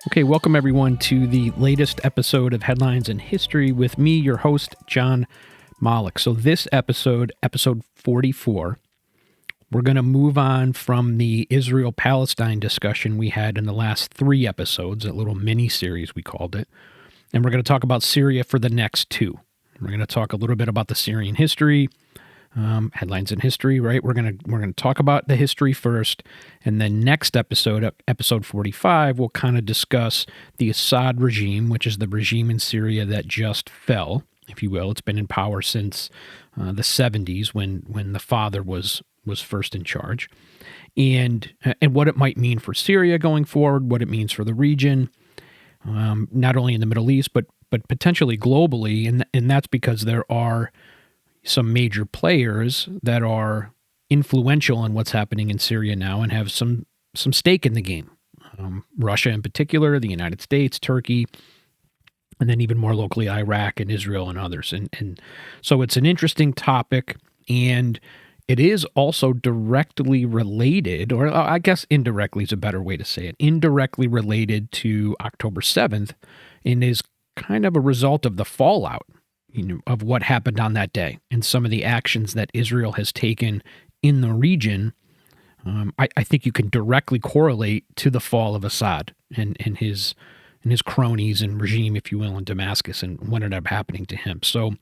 Okay, welcome everyone to the latest episode of Headlines in History with me, your host, Jon Molik. So this episode 44, we're going to move on from the Israel-Palestine discussion we had in the last 3 episodes, a little mini-series we called it, and we're going to talk about Syria for the next 2. We're going to talk a little bit about the Syrian history, headlines in history, right? We're going to talk about the history first, and then next episode, episode 45, we'll kind of discuss the Assad regime, which is the regime in Syria that just fell, if you will. It's been in power since the 70s when the father was first in charge, and what it might mean for Syria going forward, what it means for the region, not only in the Middle East, but potentially globally, and that's because there are some major players that are influential in what's happening in Syria now and have some stake in the game. Russia in particular, the United States, Turkey, and then even more locally, Iraq and Israel and others. And so it's an interesting topic, and it is also directly related, or I guess indirectly is a better way to say it, indirectly related to October 7th, and is kind of a result of the fallout of what happened on that day and some of the actions that Israel has taken in the region. I think you can directly correlate to the fall of Assad and his cronies and regime, if you will, in Damascus and what ended up happening to him. So,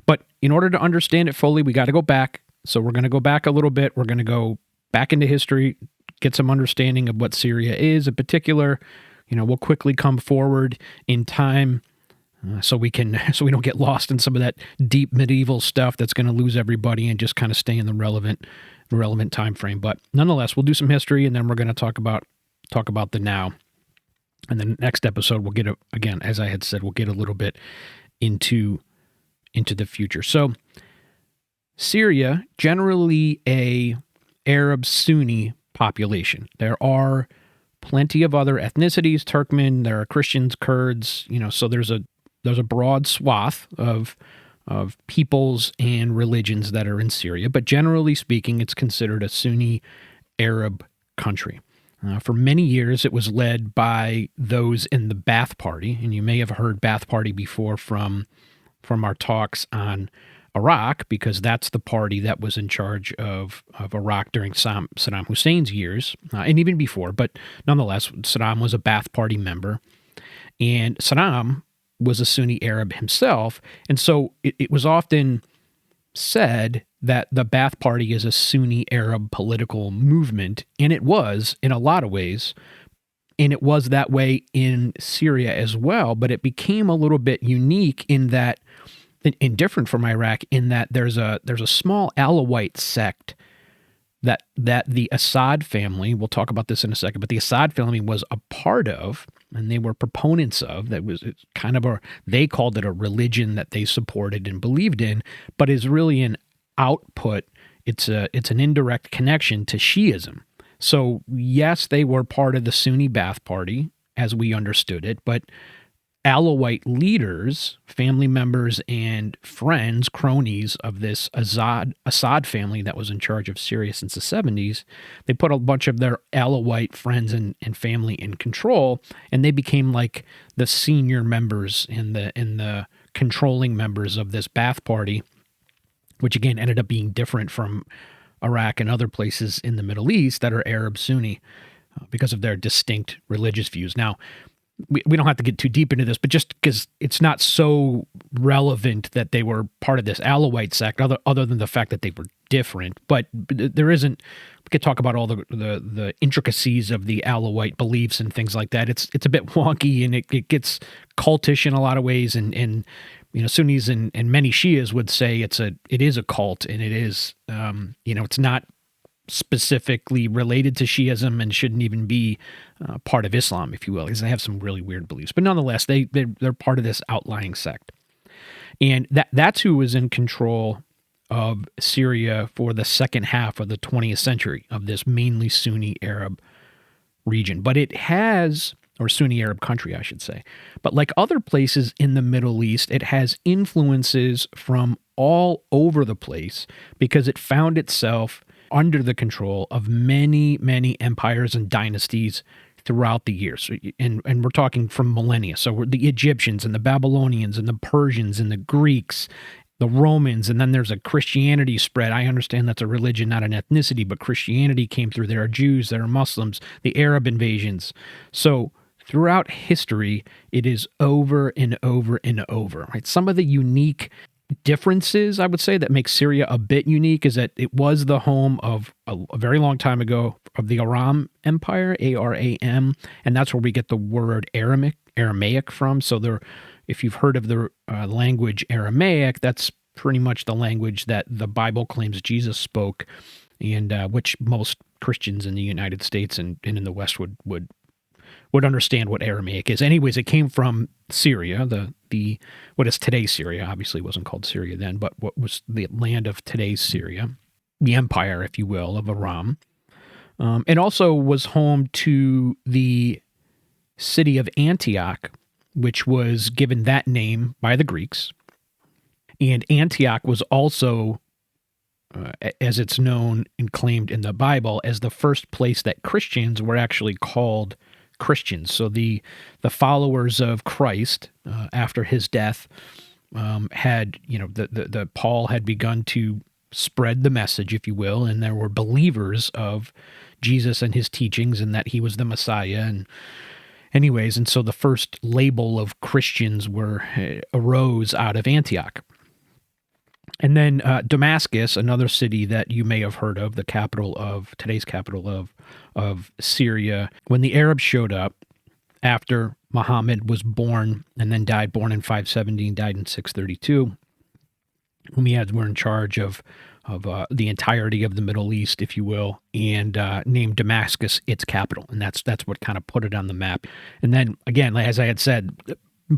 but in order to understand it fully, we got to go back. So we're going to go back a little bit. We're going to go back into history, get some understanding of what Syria is in particular. We'll quickly come forward in time. So we don't get lost in some of that deep medieval stuff that's going to lose everybody and just kind of stay in the relevant time frame. But nonetheless, we'll do some history, and then we're going to talk about the now. And then next episode we'll get again, as I had said, we'll get a little bit into the future. So Syria, generally a Arab Sunni population. There are plenty of other ethnicities, Turkmen, there are Christians, Kurds, so there's a broad swath of peoples and religions that are in Syria, but generally speaking, it's considered a Sunni Arab country. For many years, it was led by those in the Ba'ath Party, and you may have heard Ba'ath Party before from our talks on Iraq, because that's the party that was in charge of Iraq during Saddam Hussein's years, and even before, but nonetheless, Saddam was a Ba'ath Party member, and Saddam was a Sunni Arab himself, and so it was often said that the Ba'ath Party is a Sunni Arab political movement, and it was in a lot of ways, and it was that way in Syria as well, but it became a little bit unique in that, and different from Iraq, in that there's a small Alawite sect that the Assad family, we'll talk about this in a second, but the Assad family was a part of, and they were proponents of, that was kind of they called it a religion that they supported and believed in, but is really an output. It's an indirect connection to Shiism. So yes, they were part of the Sunni Ba'ath Party as we understood it, but Alawite leaders, family members and friends, cronies of this Assad family that was in charge of Syria since the 70s, they put a bunch of their Alawite friends and family in control, and they became like the senior members and the controlling members of this Ba'ath Party, which again ended up being different from Iraq and other places in the Middle East that are Arab Sunni because of their distinct religious views. Now, we don't have to get too deep into this, but just because it's not so relevant that they were part of this Alawite sect, other than the fact that they were different. But there isn't. We could talk about all the intricacies of the Alawite beliefs and things like that. It's a bit wonky, and it gets cultish in a lot of ways. And Sunnis and many Shias would say it is a cult, and it is it's not specifically related to Shiism and shouldn't even be part of Islam, if you will, because they have some really weird beliefs. But nonetheless, they're part of this outlying sect. And that's who was in control of Syria for the second half of the 20th century, of this mainly Sunni Arab region. But it has, or Sunni Arab country, I should say. But like other places in the Middle East, it has influences from all over the place because it found itself under the control of many, many empires and dynasties throughout the years. And we're talking from millennia. So we're the Egyptians and the Babylonians and the Persians and the Greeks, the Romans, and then there's a Christianity spread. I understand that's a religion, not an ethnicity, but Christianity came through. There are Jews, there are Muslims, the Arab invasions. So throughout history, it is over and over and over, right? Some of the unique differences, I would say, that make Syria a bit unique is that it was the home of a very long time ago of the Aram Empire, Aram, and that's where we get the word Aramaic from. So there, if you've heard of the language Aramaic, that's pretty much the language that the Bible claims Jesus spoke, and which most Christians in the United States and in the West would understand what Aramaic is. Anyways, it came from Syria, the what is today's Syria. Obviously, it wasn't called Syria then, but what was the land of today's Syria, the empire, if you will, of Aram. It also was home to the city of Antioch, which was given that name by the Greeks. And Antioch was also, as it's known and claimed in the Bible, as the first place that Christians were actually called Christians. So the followers of Christ after his death had, the Paul had begun to spread the message, if you will, and there were believers of Jesus and his teachings and that he was the Messiah. And anyways, and so the first label of Christians arose out of Antioch. And then Damascus, another city that you may have heard of, today's capital of Syria. When the Arabs showed up after Muhammad was born and then born in 570 died in 632, Umayyads were in charge of the entirety of the Middle East, if you will, and named Damascus its capital. And that's what kind of put it on the map. And then, again, as I had said,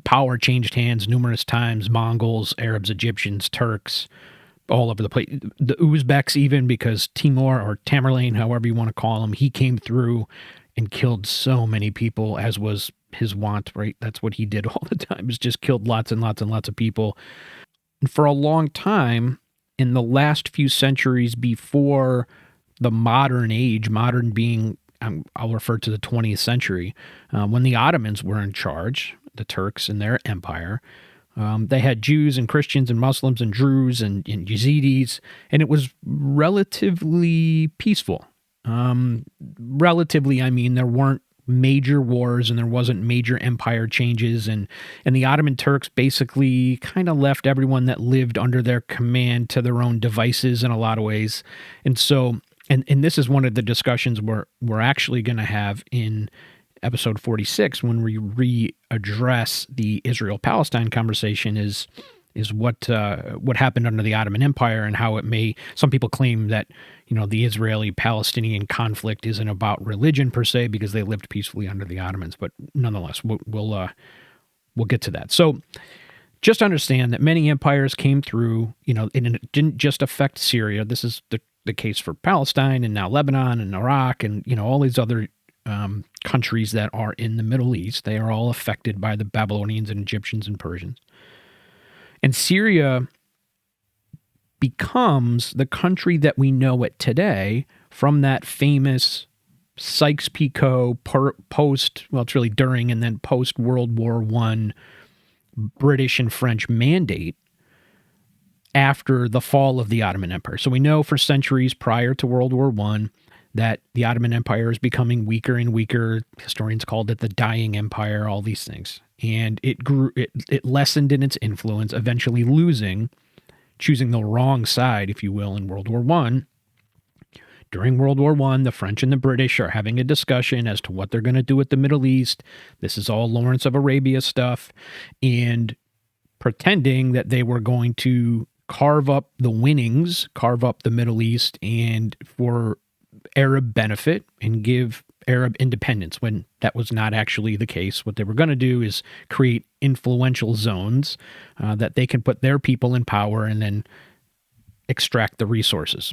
power changed hands numerous times. Mongols, Arabs, Egyptians, Turks, all over the place. The Uzbeks even, because Timur or Tamerlane, however you want to call him, he came through and killed so many people, as was his wont, right? That's what he did all the time, is just killed lots and lots and lots of people. And for a long time, in the last few centuries before the modern age, modern being, I'll refer to the 20th century, when the Ottomans were in charge, the Turks and their empire, they had Jews and Christians and Muslims and Druze and Yazidis, and it was relatively peaceful. Relatively, I mean, there weren't major wars and there wasn't major empire changes, and the Ottoman Turks basically kind of left everyone that lived under their command to their own devices in a lot of ways. And so, and this is one of the discussions we're actually going to have in episode 46 when we readdress the Israel-Palestine conversation is what happened under the Ottoman Empire and how it may. Some people claim that the Israeli-Palestinian conflict isn't about religion per se because they lived peacefully under the Ottomans, but nonetheless, we'll get to that. So just understand that many empires came through, and it didn't just affect Syria. This is the case for Palestine and now Lebanon and Iraq and all these other countries that are in the Middle East. They are all affected by the Babylonians and Egyptians and Persians. And Syria becomes the country that we know it today from that famous Sykes-Picot it's really during and then post-World War I British and French mandate after the fall of the Ottoman Empire. So we know for centuries prior to World War I that the Ottoman Empire is becoming weaker and weaker. Historians called it the dying empire, all these things. And it lessened in its influence, eventually choosing the wrong side, if you will, in World War I. During World War I, the French and the British are having a discussion as to what they're going to do with the Middle East. This is all Lawrence of Arabia stuff, and pretending that they were going to carve up the winnings, carve up the Middle East, and for Arab benefit and give Arab independence, when that was not actually the case. What they were going to do is create influential zones that they can put their people in power and then extract the resources.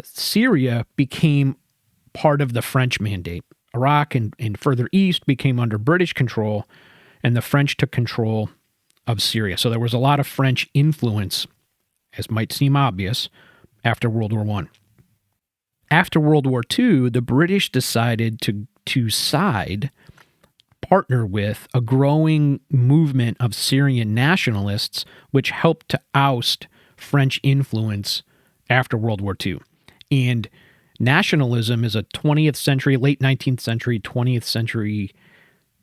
Syria became part of the French mandate. Iraq and further east became under British control, and the French took control of Syria. So there was a lot of French influence, as might seem obvious, after World War I. After World War II, the British decided to partner with a growing movement of Syrian nationalists, which helped to oust French influence after World War II. And nationalism is a 20th century, late 19th century, 20th century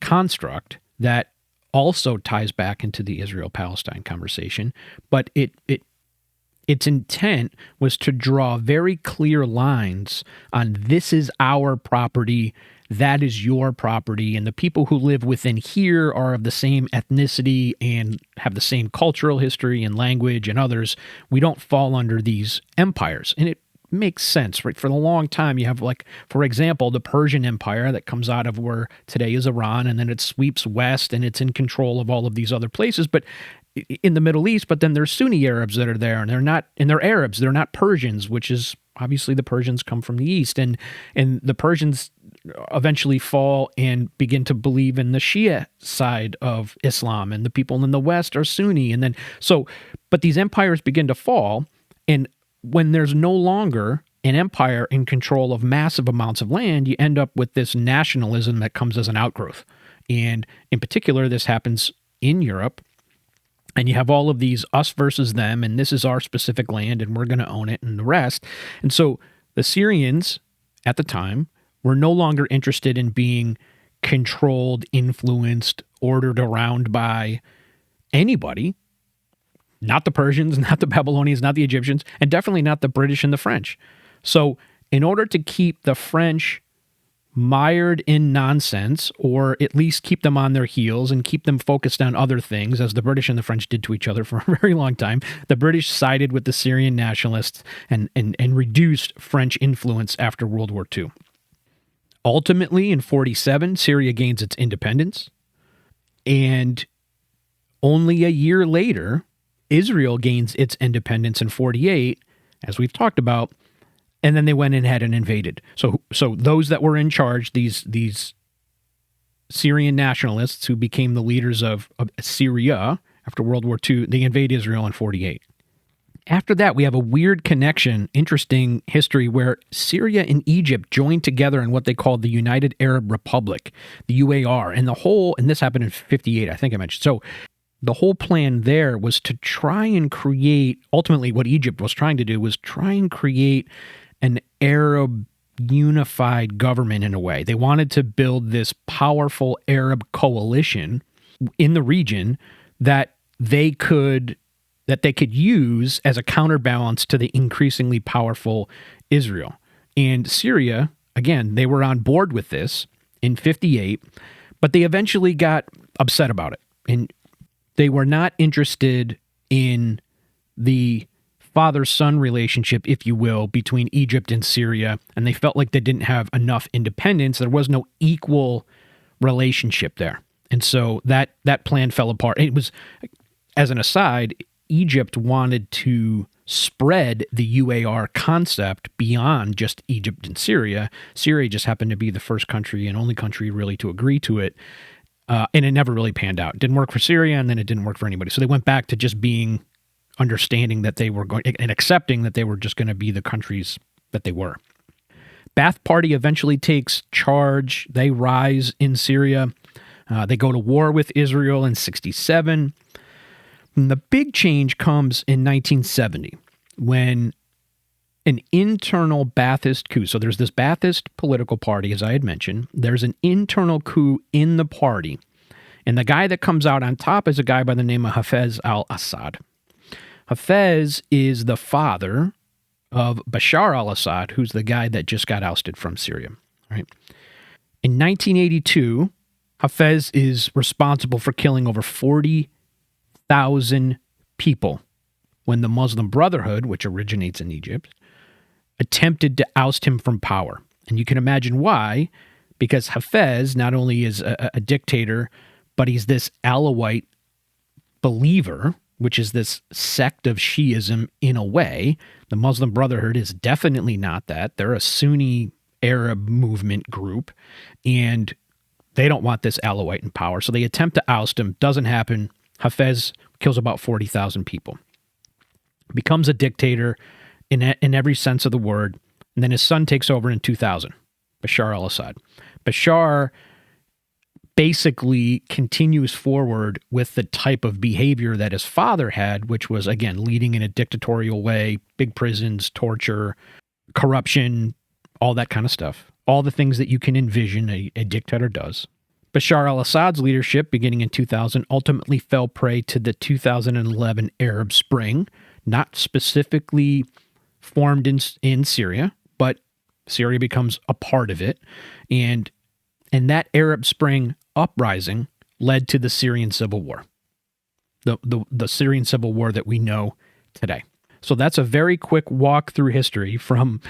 construct that also ties back into the Israel-Palestine conversation, but its intent was to draw very clear lines on this is our property, that is your property, and the people who live within here are of the same ethnicity and have the same cultural history and language and others. We don't fall under these empires. And it makes sense, right? For a long time, you have, like, for example, the Persian Empire that comes out of where today is Iran, and then it sweeps west and it's in control of all of these other places, but in the Middle East. But then there's Sunni Arabs that are there, and they're Arabs, they're not Persians, which is obviously the Persians come from the East, and the Persians eventually fall and begin to believe in the Shia side of Islam, and the people in the West are Sunni, and then but these empires begin to fall, and when there's no longer an empire in control of massive amounts of land, you end up with this nationalism that comes as an outgrowth. And in particular, this happens in Europe. And you have all of these us versus them, and this is our specific land, and we're going to own it, and the rest. And so the Syrians at the time were no longer interested in being controlled, influenced, ordered around by anybody. Not the Persians, not the Babylonians, not the Egyptians, and definitely not the British and the French. So in order to keep the French mired in nonsense, or at least keep them on their heels and keep them focused on other things, as the British and the French did to each other for a very long time, the British sided with the Syrian nationalists and reduced French influence after World War II. Ultimately, in 1947, Syria gains its independence, and only a year later, Israel gains its independence in 1948, as we've talked about, and then they went and had and invaded. So those that were in charge, these Syrian nationalists who became the leaders of Syria after World War II, they invade Israel in 1948. After that, we have a weird connection, interesting history, where Syria and Egypt joined together in what they called the United Arab Republic, the UAR, and this happened in 1958, I think I mentioned. So the whole plan there was to try and create, ultimately what Egypt was trying to do was try and create an Arab unified government in a way. They wanted to build this powerful Arab coalition in the region that they could use as a counterbalance to the increasingly powerful Israel. And Syria, again, they were on board with this in 1958, but they eventually got upset about it. And they were not interested in the father-son relationship, if you will, between Egypt and Syria, and they felt like they didn't have enough independence. There was no equal relationship there. And so that plan fell apart. It was, as an aside, Egypt wanted to spread the UAR concept beyond just Egypt and Syria. Syria just happened to be the first country and only country really to agree to it. And it never really panned out. It didn't work for Syria, and then it didn't work for anybody. So they went back to just understanding that they were going, and accepting that they were just going to be the countries that they were. Ba'ath Party eventually takes charge. They rise in Syria. They go to war with Israel in 1967. And the big change comes in 1970 when an internal Ba'athist coup. So there's this Ba'athist political party, as I had mentioned. There's an internal coup in the party. And the guy that comes out on top is a guy by the name of Hafez al-Assad. Hafez is the father of Bashar al-Assad, who's the guy that just got ousted from Syria. Right? In 1982, Hafez is responsible for killing over 40,000 people when the Muslim Brotherhood, which originates in Egypt, attempted to oust him from power. And you can imagine why, because Hafez not only is a dictator, but he's this Alawite believer, which is this sect of Shiism in a way. The Muslim Brotherhood is definitely not that. They're a Sunni Arab movement group, and they don't want this Alawite in power. So they attempt to oust him. Doesn't happen. Hafez kills about 40,000 people. Becomes a dictator in every sense of the word. And then his son takes over in 2000, Bashar al-Assad. Bashar basically continues forward with the type of behavior that his father had, which was, again, leading in a dictatorial way, big prisons, torture, corruption, all that kind of stuff. All the things that you can envision a dictator does. Bashar al-Assad's leadership, beginning in 2000, ultimately fell prey to the 2011 Arab Spring, not specifically formed in Syria, but Syria becomes a part of it. And that Arab Spring uprising led to the Syrian Civil War, the Syrian Civil War that we know today. So that's a very quick walk through history from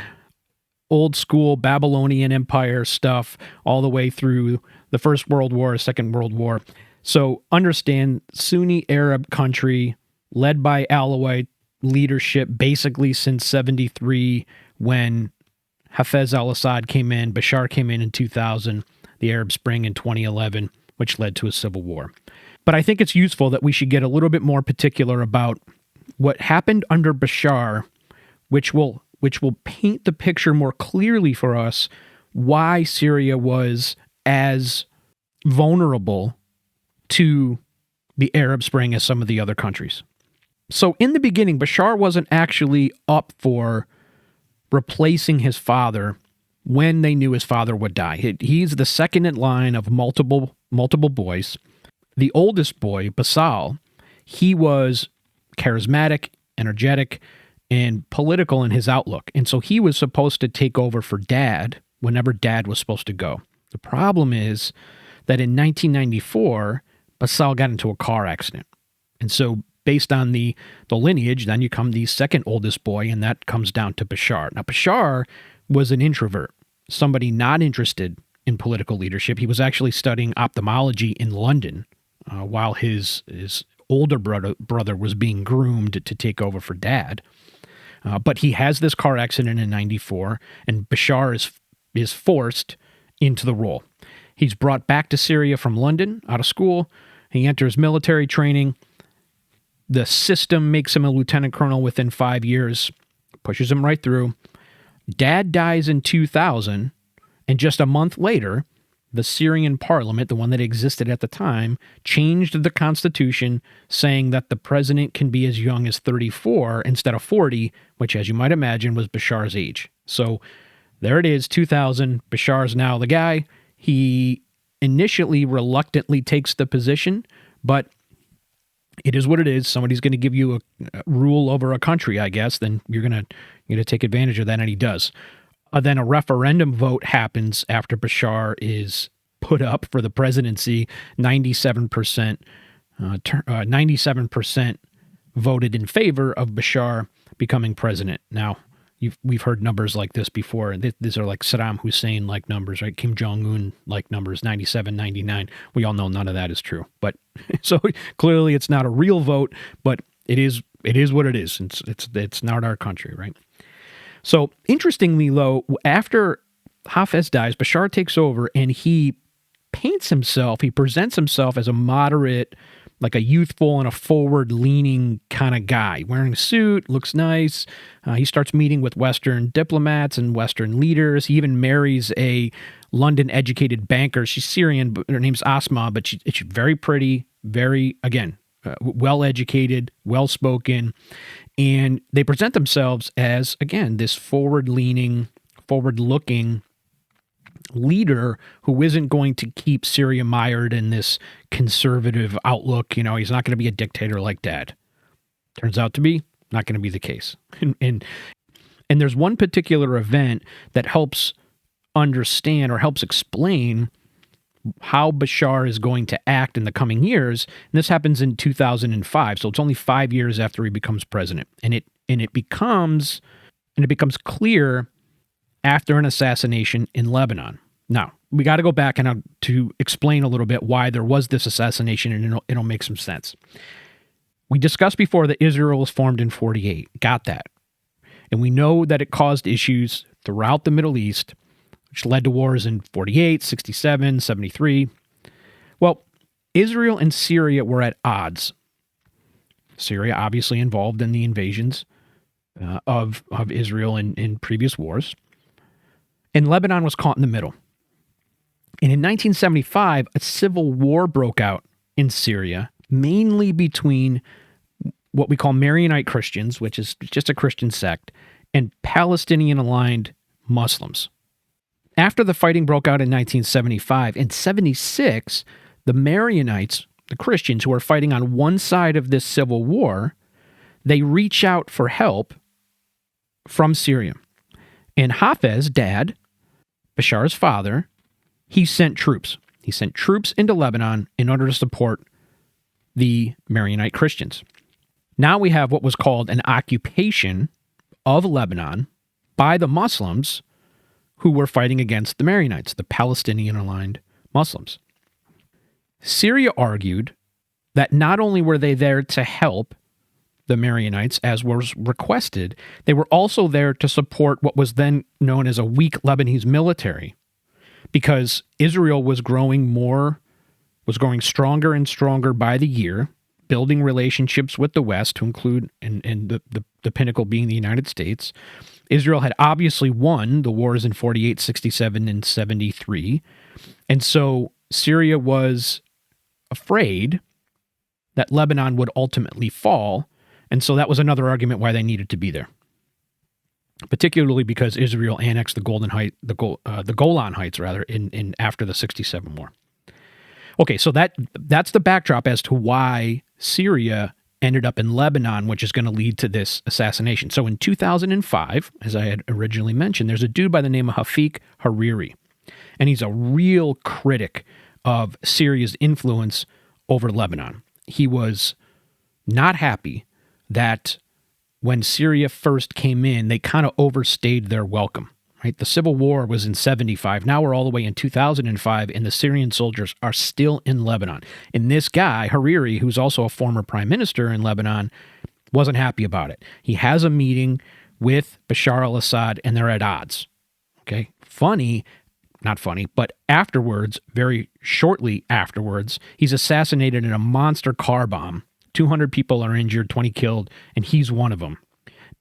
old school Babylonian Empire stuff all the way through the First World War, Second World War. So understand, Sunni Arab country led by Alawite leadership basically since 73, when Hafez al-Assad came in, Bashar came in 2000, the Arab Spring in 2011, which led to a civil war. But I think it's useful that we should get a little bit more particular about what happened under Bashar, which will paint the picture more clearly for us why Syria was as vulnerable to the Arab Spring as some of the other countries. So in the beginning, Bashar wasn't actually up for replacing his father when they knew his father would die. He's the second in line of multiple boys. The oldest boy, Basal, he was charismatic, energetic, and political in his outlook. And so he was supposed to take over for Dad whenever Dad was supposed to go. The problem is that in 1994, Basal got into a car accident. And so based on the lineage, then you come the second oldest boy, and that comes down to Bashar. Now, Bashar was an introvert, somebody not interested in political leadership. He was actually studying ophthalmology in London while his older brother was being groomed to take over for Dad. But he has this car accident in 94, and Bashar is forced into the role. He's brought back to Syria from London, out of school. He enters military training. The system makes him a lieutenant colonel within 5 years, pushes him right through. Dad dies in 2000, and just a month later, the Syrian parliament, the one that existed at the time, changed the constitution saying that the president can be as young as 34 instead of 40, which, as you might imagine, was Bashar's age. So there it is, 2000. Bashar's now the guy. He initially reluctantly takes the position, but it is what it is. Somebody's going to give you a rule over a country, I guess. Then you're going to take advantage of that, and he does. Then a referendum vote happens after Bashar is put up for the presidency. 97% voted in favor of Bashar becoming president. Now, we've heard numbers like this before, and these are like Saddam Hussein-like numbers, right? Kim Jong-un-like numbers, 97, 99. We all know none of that is true. But so clearly it's not a real vote, but it is what it is. It's not our country, right? So interestingly, though, after Hafez dies, Bashar takes over, and he presents himself as a moderate, like a youthful and a forward-leaning kind of guy, wearing a suit, looks nice. He starts meeting with Western diplomats and Western leaders. He even marries a London-educated banker. She's Syrian, but her name's Asma, but she's very pretty, very, again, well-educated, well-spoken. And they present themselves as, again, this forward-leaning, forward-looking leader who isn't going to keep Syria mired in this conservative outlook. You know, he's not going to be a dictator like Dad. Turns out to be not going to be the case. And there's one particular event that helps understand or helps explain how Bashar is going to act in the coming years. And this happens in 2005. So it's only 5 years after he becomes president. And it becomes clear after an assassination in Lebanon. Now, we got to go back and to explain a little bit why there was this assassination, and it'll make some sense. We discussed before that Israel was formed in 48. Got that. And we know that it caused issues throughout the Middle East, which led to wars in 48, 67, 73. Well, Israel and Syria were at odds. Syria obviously involved in the invasions of Israel in previous wars. And Lebanon was caught in the middle. And in 1975, a civil war broke out in Syria, mainly between what we call Maronite Christians, which is just a Christian sect, and Palestinian-aligned Muslims. After the fighting broke out in 1975, in 76, the Maronites, the Christians who are fighting on one side of this civil war, they reach out for help from Syria. And Hafez, dad, Bashar's father, he sent troops. He sent troops into Lebanon in order to support the Maronite Christians. Now we have what was called an occupation of Lebanon by the Muslims who were fighting against the Maronites, the Palestinian-aligned Muslims. Syria argued that not only were they there to help the Maronites, as was requested, they were also there to support what was then known as a weak Lebanese military, because Israel was growing stronger and stronger by the year, building relationships with the West, to include, and the pinnacle being the United States. Israel had obviously won the wars in 48, 67, and 73, and so Syria was afraid that Lebanon would ultimately fall, and so that was another argument why they needed to be there, particularly because Israel annexed the Golan Heights in after the 67 war. Okay, so that's the backdrop as to why Syria ended up in Lebanon, which is going to lead to this assassination. So in 2005, as I had originally mentioned, there's a dude by the name of Hafik Hariri, and he's a real critic of Syria's influence over Lebanon. He was not happy that when Syria first came in, they kind of overstayed their welcome. Right? The Civil War was in 75. Now we're all the way in 2005, and the Syrian soldiers are still in Lebanon. And this guy, Hariri, who's also a former prime minister in Lebanon, wasn't happy about it. He has a meeting with Bashar al-Assad, and they're at odds. Okay? Not funny, but afterwards, very shortly afterwards, he's assassinated in a monster car bomb. 200 people are injured, 20 killed, and he's one of them.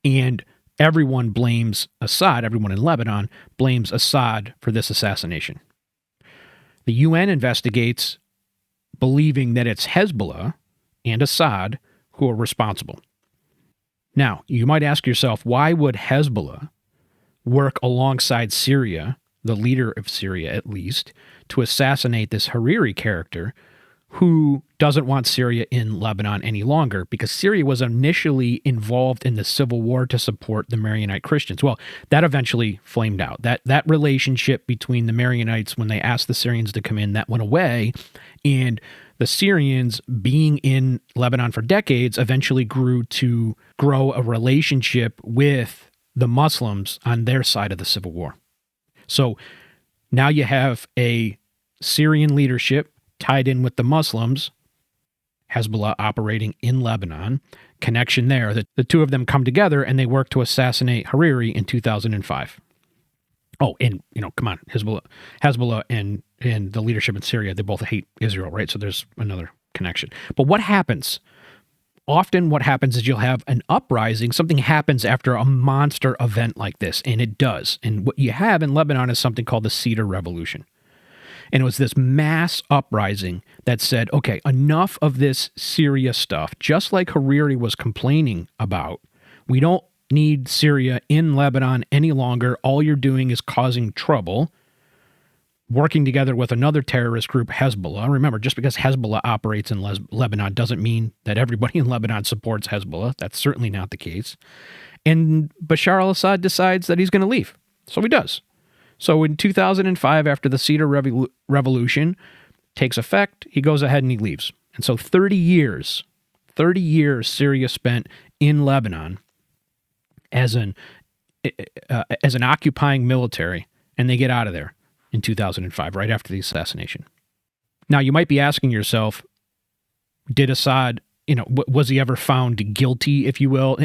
And everyone blames Assad, everyone in Lebanon blames Assad for this assassination. The UN investigates, believing that it's Hezbollah and Assad who are responsible. Now, you might ask yourself, why would Hezbollah work alongside Syria, the leader of Syria at least, to assassinate this Hariri character who doesn't want Syria in Lebanon any longer, because Syria was initially involved in the civil war to support the Maronite Christians. Well, that eventually flamed out. That relationship between the Maronites, when they asked the Syrians to come in, that went away, and the Syrians, being in Lebanon for decades, eventually grew a relationship with the Muslims on their side of the civil war. So now you have a Syrian leadership tied in with the Muslims, Hezbollah operating in Lebanon, connection there. The two of them come together and they work to assassinate Hariri in 2005. Oh, and come on, Hezbollah and the leadership in Syria, they both hate Israel, right? So there's another connection. But what happens? Often what happens is you'll have an uprising. Something happens after a monster event like this, and it does. And what you have in Lebanon is something called the Cedar Revolution. And it was this mass uprising that said, okay, enough of this Syria stuff. Just like Hariri was complaining about, we don't need Syria in Lebanon any longer. All you're doing is causing trouble, working together with another terrorist group, Hezbollah. Remember, just because Hezbollah operates in Lebanon doesn't mean that everybody in Lebanon supports Hezbollah. That's certainly not the case. And Bashar al-Assad decides that he's going to leave. So he does. So in 2005, after the Cedar Revolution takes effect, he goes ahead and he leaves. And so 30 years Syria spent in Lebanon as an occupying military, and they get out of there in 2005, right after the assassination. Now, you might be asking yourself, did Assad, was he ever found guilty, if you will?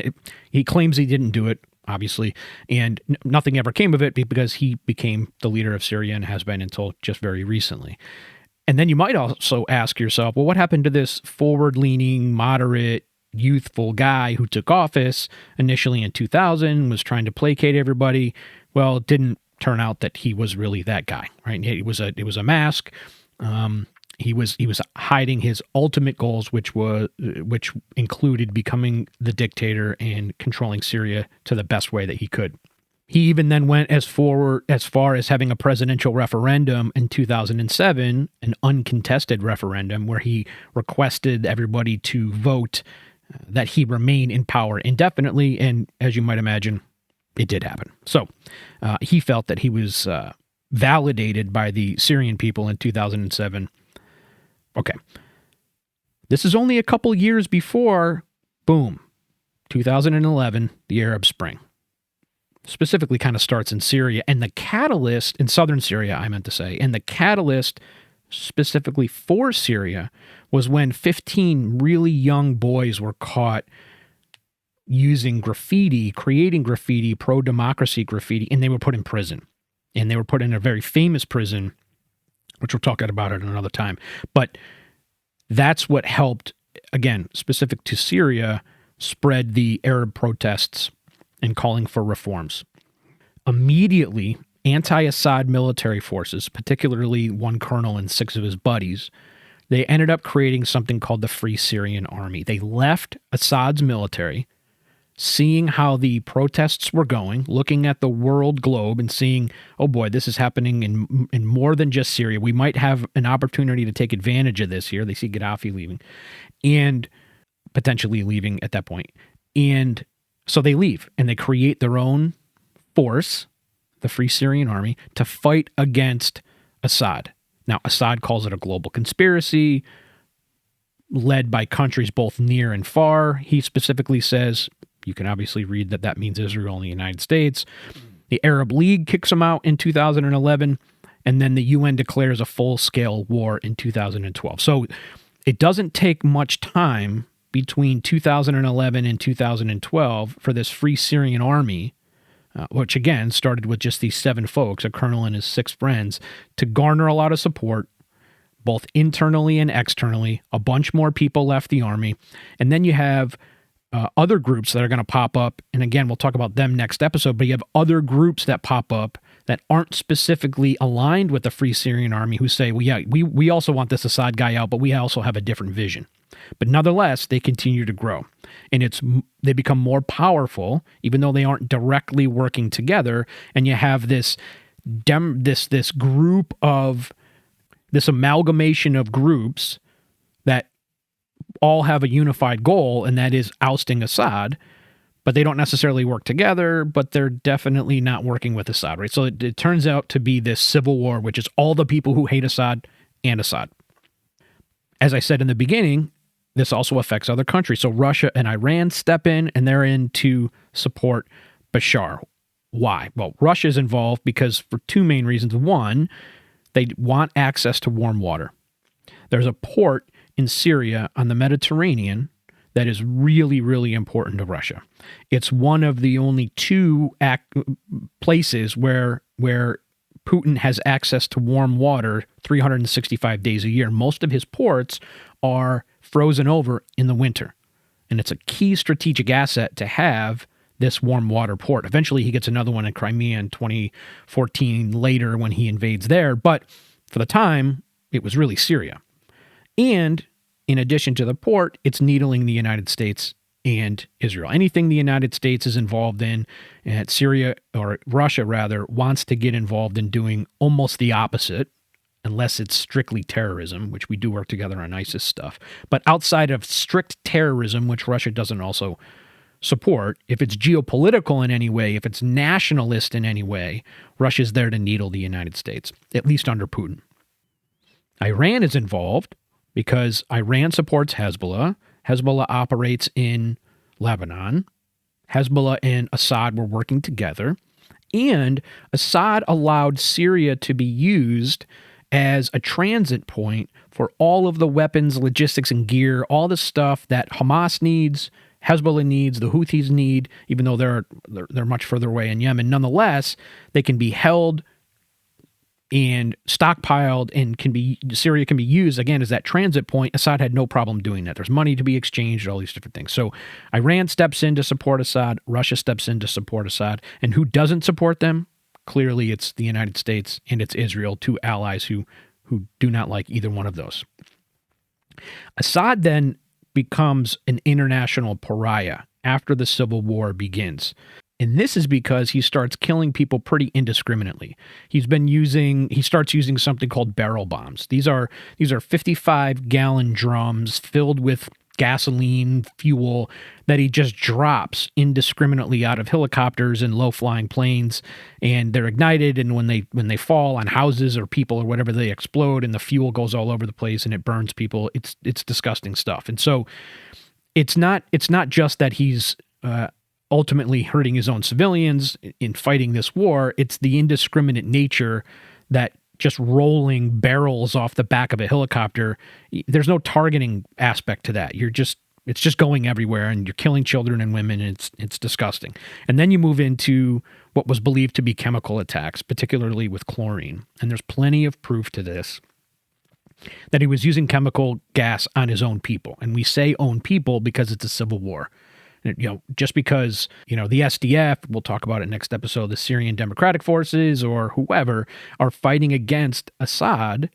He claims he didn't do it, obviously, and nothing ever came of it because he became the leader of Syria and has been until just very recently. And then you might also ask yourself, well, what happened to this forward-leaning, moderate, youthful guy who took office initially in 2000, was trying to placate everybody? Well, it didn't turn out that he was really that guy, right? It was a mask. He was hiding his ultimate goals, which included becoming the dictator and controlling Syria to the best way that he could. He even then went as far as having a presidential referendum in 2007, an uncontested referendum, where he requested everybody to vote that he remain in power indefinitely. And as you might imagine, it did happen. So he felt that he was validated by the Syrian people in 2007. Okay. This is only a couple years before, boom, 2011, the Arab Spring. Specifically kind of starts in Syria, and the catalyst in southern Syria, I meant to say, and the catalyst specifically for Syria was when 15 really young boys were caught using graffiti, creating graffiti, pro-democracy graffiti, and they were put in prison. And they were put in a very famous prison, which we'll talk about at another time. But that's what helped, again, specific to Syria, spread the Arab protests and calling for reforms. Immediately, anti-Assad military forces, particularly one colonel and 6 of his buddies, they ended up creating something called the Free Syrian Army. They left Assad's military, seeing how the protests were going, looking at the world globe and seeing, oh boy, this is happening in more than just Syria. We might have an opportunity to take advantage of this here. They see Gaddafi leaving and potentially leaving at that point. And so they leave and they create their own force, the Free Syrian Army, to fight against Assad. Now, Assad calls it a global conspiracy led by countries both near and far. He specifically says, you can obviously read that means Israel and the United States. The Arab League kicks him out in 2011, and then the UN declares a full-scale war in 2012. So it doesn't take much time between 2011 and 2012 for this Free Syrian Army, which again started with just these 7 folks, a colonel and his 6 friends, to garner a lot of support, both internally and externally. A bunch more people left the army. And then you have other groups that are going to pop up. And again, we'll talk about them next episode, but you have other groups that pop up that aren't specifically aligned with the Free Syrian Army who say, well, yeah, we also want this Assad guy out, but we also have a different vision. But nonetheless, they continue to grow, and they become more powerful, even though they aren't directly working together. And you have this group of this amalgamation of groups that all have a unified goal, and that is ousting Assad. But they don't necessarily work together, but they're definitely not working with Assad, right? So it turns out to be this civil war, which is all the people who hate Assad and Assad. As I said in the beginning, this also affects other countries. So Russia and Iran step in, and they're in to support Bashar. Why? Well, Russia's involved because for 2 main reasons. One, they want access to warm water. There's a port in Syria on the Mediterranean that is really, really important to Russia. It's one of the only 2 places where Putin has access to warm water 365 days a year. Most of his ports are frozen over in the winter, and it's a key strategic asset to have this warm water port. Eventually, he gets another one in Crimea in 2014 later when he invades there, but for the time, it was really Syria. And in addition to the port, it's needling the United States and Israel. Anything the United States is involved in, and Syria, or Russia rather, wants to get involved in doing almost the opposite, unless it's strictly terrorism, which we do work together on ISIS stuff. But outside of strict terrorism, which Russia doesn't also support, if it's geopolitical in any way, if it's nationalist in any way, Russia's there to needle the United States, at least under Putin. Iran is involved because Iran supports Hezbollah. Hezbollah operates in Lebanon. Hezbollah and Assad were working together. And Assad allowed Syria to be used as a transit point for all of the weapons, logistics, and gear, all the stuff that Hamas needs, Hezbollah needs, the Houthis need, even though they're much further away in Yemen. Nonetheless, they can be held and stockpiled, and Syria can be used, again, as that transit point. Assad had no problem doing that. There's money to be exchanged, all these different things. So Iran steps in to support Assad. Russia steps in to support Assad. And who doesn't support them? clearly it's the United States and it's Israel, two allies who do not like either one of those. Assad then becomes an international pariah after the Civil War begins. And this is because he starts killing people pretty indiscriminately. He starts using something called barrel bombs. These are 55-gallon drums filled with gasoline, fuel that he just drops indiscriminately out of helicopters and low-flying planes, and they're ignited, and when they fall on houses or people or whatever, they explode, and the fuel goes all over the place and it burns people. It's disgusting stuff. And so it's not just that he's ultimately hurting his own civilians in fighting this war. It's the indiscriminate nature that just rolling barrels off the back of a helicopter, there's no targeting aspect to that. It's just going everywhere, and you're killing children and women, and it's disgusting. And then you move into what was believed to be chemical attacks, particularly with chlorine. And there's plenty of proof to this, that he was using chemical gas on his own people. And we say own people because it's a civil war. Just because, the SDF, we'll talk about it next episode, the Syrian Democratic Forces or whoever are fighting against Assad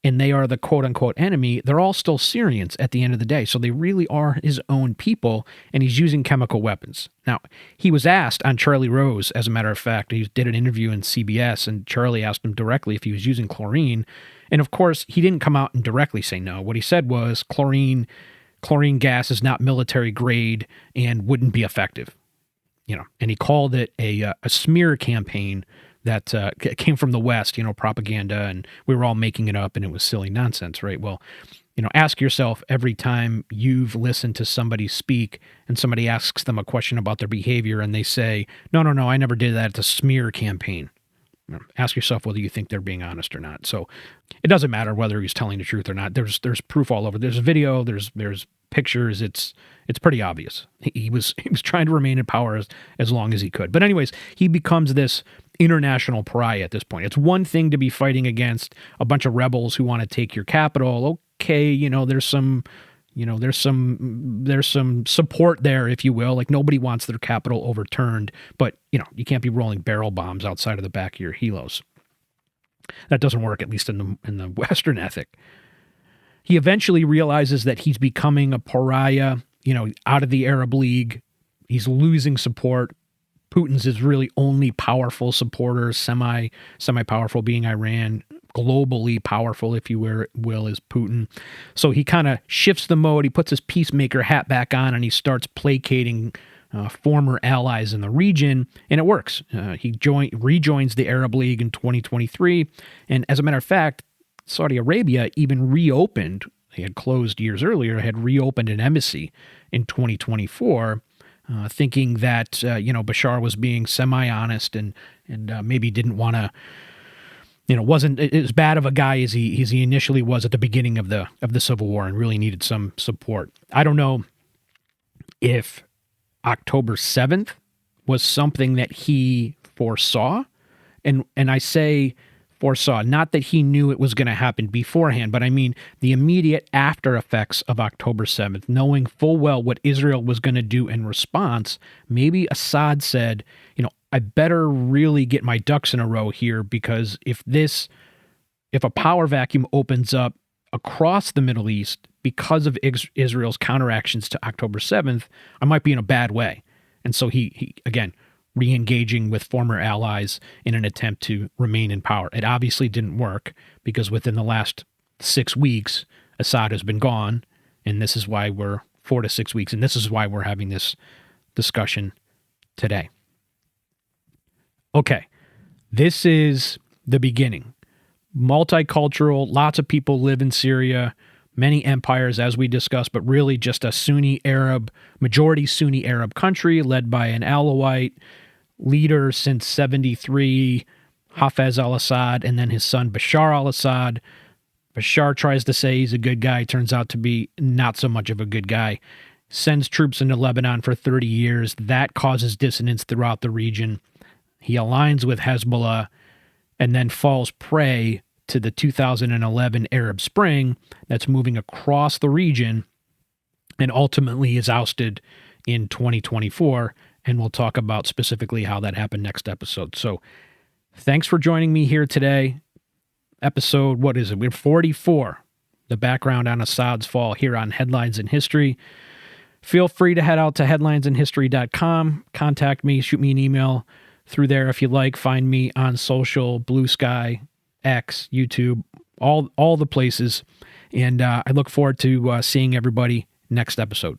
and they are the quote-unquote enemy, they're all still Syrians at the end of the day. So they really are his own people, and he's using chemical weapons. Now, he was asked on Charlie Rose, as a matter of fact, he did an interview in CBS, and Charlie asked him directly if he was using chlorine. And of course, he didn't come out and directly say no. What he said was chlorine gas is not military grade and wouldn't be effective, and he called it a smear campaign that came from the West, propaganda, and we were all making it up and it was silly nonsense, right? Well, ask yourself every time you've listened to somebody speak and somebody asks them a question about their behavior and they say, no, I never did that. It's a smear campaign. Ask yourself whether you think they're being honest or not. So it doesn't matter whether he's telling the truth or not. There's proof all over. There's a video. There's pictures. It's pretty obvious. He was trying to remain in power as long as he could. But anyways, he becomes this international pariah at this point. It's one thing to be fighting against a bunch of rebels who want to take your capital. Okay, there's some support there, if you will. Like, nobody wants their capital overturned, but you can't be rolling barrel bombs outside of the back of your helos. That doesn't work, at least in the Western ethic. He eventually realizes that he's becoming a pariah, out of the Arab League. He's losing support. Putin's his really only powerful supporter, semi-powerful being Iran. Globally powerful, if you will, is Putin. So he kind of shifts the mode. He puts his peacemaker hat back on and he starts placating former allies in the region, and it works. He rejoins the Arab League in 2023, and as a matter of fact, Saudi Arabia even reopened. They had closed years earlier. Had reopened an embassy in 2024, thinking that Bashar was being semi-honest and maybe didn't want to. Wasn't as bad of a guy as he initially was at the beginning of the Civil War, and really needed some support. I don't know if October 7th was something that he foresaw, and I say foresaw, not that he knew it was going to happen beforehand, but I mean the immediate after effects of October 7th, knowing full well what Israel was going to do in response. Maybe Assad said, I better really get my ducks in a row here, because if a power vacuum opens up across the Middle East because of Israel's counteractions to October 7th, I might be in a bad way. And so he again, re-engaging with former allies in an attempt to remain in power. It obviously didn't work, because within the last 6 weeks, Assad has been gone, and this is why we're 4 to 6 weeks, and this is why we're having this discussion today. Okay, this is the beginning. Multicultural, lots of people live in Syria, many empires, as we discussed, but really just a majority Sunni Arab country led by an Alawite leader since 73, Hafez al-Assad, and then his son Bashar al-Assad. Bashar tries to say he's a good guy, turns out to be not so much of a good guy. Sends troops into Lebanon for 30 years. That causes dissonance throughout the region. He aligns with Hezbollah and then falls prey to the 2011 Arab Spring that's moving across the region, and ultimately is ousted in 2024. And we'll talk about specifically how that happened next episode. So Thanks for joining me here today. Episode, what is it? We're 44. The background on Assad's fall here on Headlines in History. Feel free to head out to headlinesinhistory.com. Contact me, shoot me an email through there if you like. Find me on social, Blue Sky, X, YouTube, all the places. And I look forward to seeing everybody next episode.